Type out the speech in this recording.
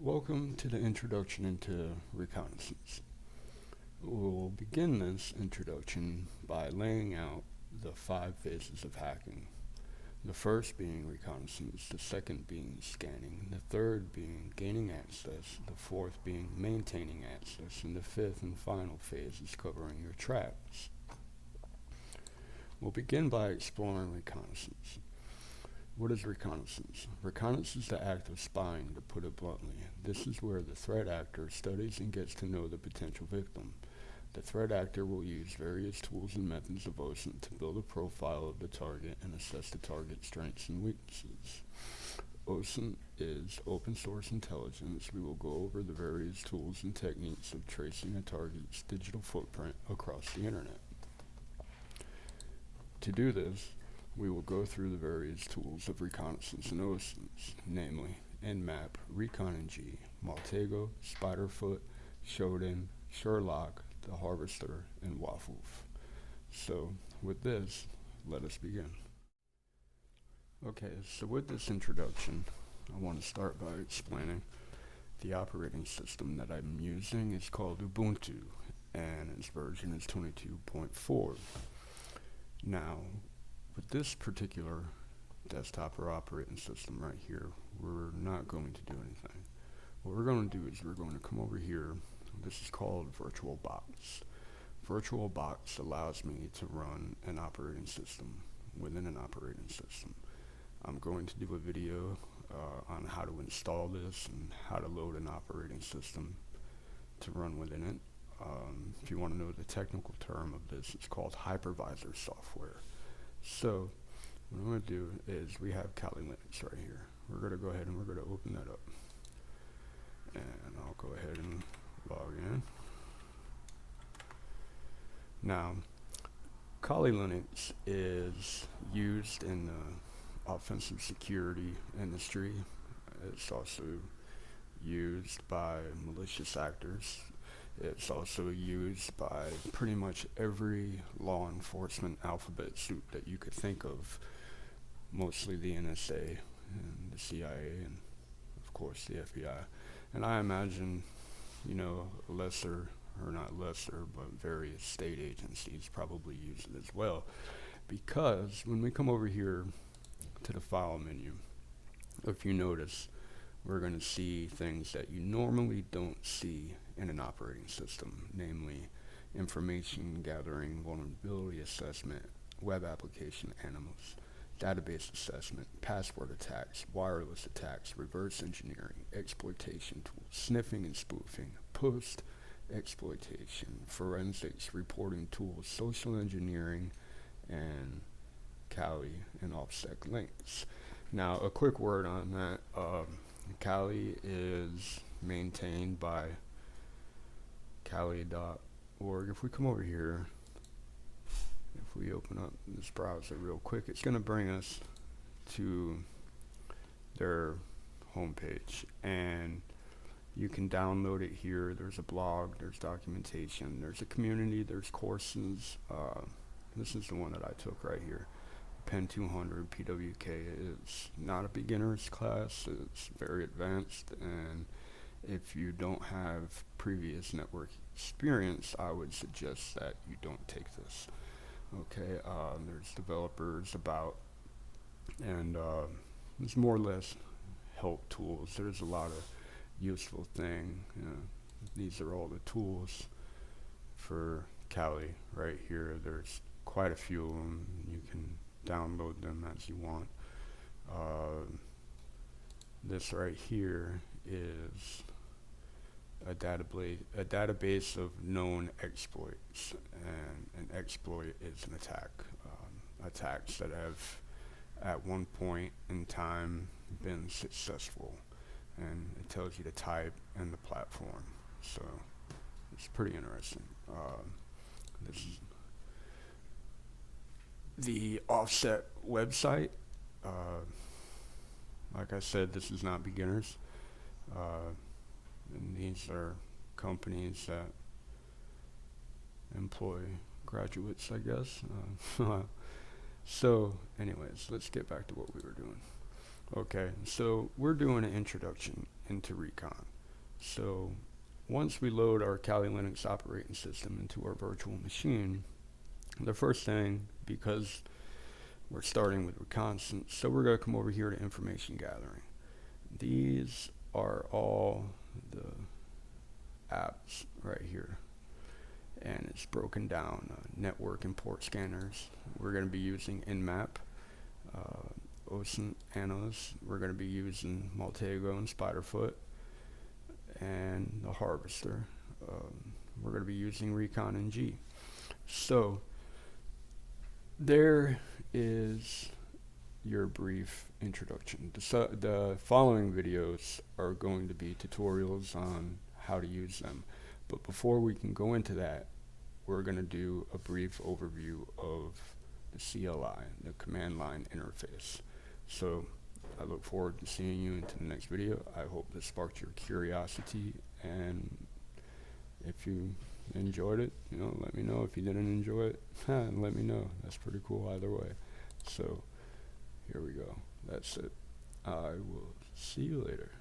Welcome to the introduction into reconnaissance. We'll begin this introduction by laying out the 5 phases of hacking. The first being reconnaissance, the second being scanning, the third being gaining access, the fourth being maintaining access, and the fifth and final phase is covering your traps. We'll begin by exploring reconnaissance. What is reconnaissance? Reconnaissance is the act of spying, to put it bluntly. This is where the threat actor studies and gets to know the potential victim. The threat actor will use various tools and methods of OSINT to build a profile of the target and assess the target's strengths and weaknesses. OSINT is open source intelligence. We will go over the various tools and techniques of tracing a target's digital footprint across the internet. To do this, we will go through the various tools of reconnaissance and OSINT, namely Nmap, recon-ng, Maltego, Spiderfoot, Shodan, Sherlock, the Harvester, and Wafoof. So, with this, let us begin. Okay, so with this introduction, I want to start by explaining the operating system that I'm using is called Ubuntu, and its version is 22.4. Now, with this particular desktop or operating system right here, we're not going to do anything. What we're going to do is we're going to come over here. This is called VirtualBox. VirtualBox allows me to run an operating system within an operating system. I'm going to do a video on how to install this and how to load an operating system to run within it. If you want to know the technical term of this, it's called hypervisor software. So what I'm going to do is we have Kali Linux right here. We're going to go ahead and we're going to open that up. And I'll go ahead and log in. Now, Kali Linux is used in the offensive security industry. It's also used by malicious actors. It's also used by pretty much every law enforcement alphabet soup that you could think of, mostly the NSA and the CIA and of course the FBI. And I imagine, lesser, or not lesser, but various state agencies probably use it as well. Because when we come over here to the file menu, if you notice, we're going to see things that you normally don't see in an operating system, namely information gathering, vulnerability assessment, web application animals, database assessment, password attacks, wireless attacks, reverse engineering, exploitation tools, sniffing and spoofing, post exploitation, forensics, reporting tools, social engineering, and Kali and OffSec links. Now, a quick word on that. Kali is maintained by Kali.org. If we come over here, if we open up this browser real quick, it's going to bring us to their homepage, and you can download it here. There's a blog, there's documentation, there's a community, there's courses. This is the one that I took right here. Pen 200 PWK is not a beginner's class. It's very advanced, and if you don't have previous network experience, I would suggest that you don't take this. Okay, there's developers about, and there's more or less help tools. There's a lot of useful thing. These are all the tools for Kali right here. There's quite a few of them. You can download them as you want. This right here is a database of known exploits, and an exploit is an attack. Attacks that have at one point in time been successful, and it tells you the type and the platform, so it's pretty interesting. This is the Offset website. Like I said, this is not beginners. And these are companies that employ graduates, I guess. So anyways, let's get back to what we were doing. Okay, so we're doing an introduction into Recon. So once we load our Kali Linux operating system into our virtual machine, the first thing, because we're starting with reconnaissance, so we're going to come over here to information gathering. These are all the apps right here, and it's broken down network and port scanners. We're going to be using Nmap, OSINT analyst. We're going to be using Maltego and Spiderfoot, and the harvester. We're going to be using recon-ng. So there is your brief introduction. The following videos are going to be tutorials on how to use them. But before we can go into that, we're going to do a brief overview of the CLI, the command line interface. So I look forward to seeing you into the next video. I hope this sparked your curiosity, and if you enjoyed it, let me know. If you didn't enjoy it, let me know. That's pretty cool either way. So here we go. That's it. I will see you later.